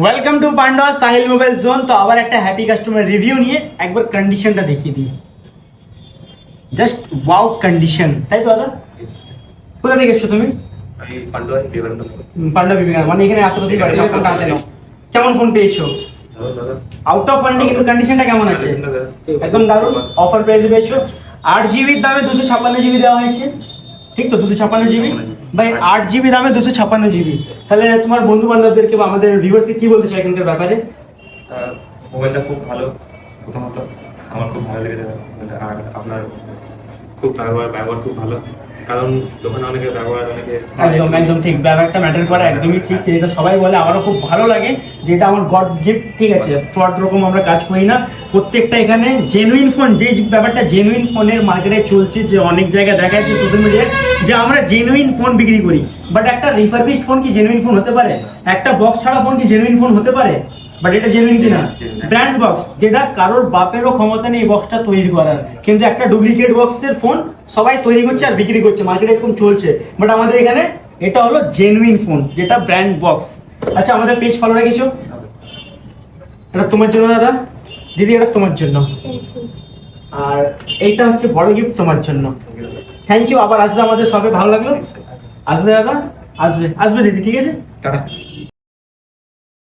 Welcome to panda Sahil mobile zone. তো আবার একটা হ্যাপি কাস্টমার রিভিউ নিয়ে একবার কন্ডিশনটা দেখিয়ে দিই। জাস্ট ওয়াও কন্ডিশন, তাই তো দাদা? কোথা থেকে এসছো তুমি? আমি পান্ডা বিবেকানন্দ। পান্ডা বিবেকানন্দ, মানে এখানে আশেপাশেই বাড়ি। ফোনটা হাতে নাও। কেমন ফোন পেয়েছো? দাদা আউট অফ ফান্ডে, কিন্তু কন্ডিশনটা কেমন আছে? একদম দারুণ। অফার প্রাইসে পেয়েছো। 8 GB দামে 256 GB দেওয়া হয়েছে, ঠিক তো? 256 GB ভাই, 8 GB দামে 256 GB। তাহলে তোমার বন্ধু বান্ধবদেরকে বা আমাদের ভিউয়ার্সকে কি বলতে চাই এখানকার ব্যাপারে? মোবাইলটা খুব ভালো। প্রথমত আমার খুব ভালো লেগেছে, আর আপনার খুব ব্যবহার খুব ভালো, কারণ দোকানে অনেকে ব্যবহার একদম একদম ঠিক, ব্যাপারটা ম্যাটার করে, একদমই ঠিক। এটা সবাই বলে, আমারও খুব ভালো লাগে যে এটা আমার গড গিফট। ঠিক আছে, ফ্রড রকম আমরা কাজ করি না, প্রত্যেকটা এখানে জেনুইন ফোন। যে ব্যাপারটা জেনুইন ফোনের মার্কেটে চলছে, যে অনেক জায়গায় দেখা যাচ্ছে সোশ্যাল মিডিয়ায় যে আমরা জেনুইন ফোন বিক্রি করি, বাট একটা রিফারবিশড ফোন কি জেনুইন ফোন হতে পারে? একটা বক্স ছাড়া ফোন কি জেনুইন ফোন হতে পারে? বাট এটা জেনুইন কিনা? ব্র্যান্ড বক্স, যেটা কারোর বাপেরও ক্ষমতা নেই এই বক্সটা তৈরি করার, কিন্তু একটা ডুপ্লিকেট বক্সের ফোন সবাই তৈরি করছে আর বিক্রি করছে, মার্কেটে এরকম চলছে। বাট আমাদের এখানে এটা হলো জেনুইন ফোন, যেটা ব্র্যান্ড বক্স। আচ্ছা, আমাদের পেজ ফলো রেখেছো? এটা তোমার জন্য দাদা, দিদি, এটা তোমার জন্য। আর এইটা হচ্ছে বড় গিফট তোমার জন্য। Thank you. আবার আসবে আমাদের শপে, ভালো লাগলো। আসবে দাদা, আসবে আসবে দিদি, ঠিক আছে, টাটা।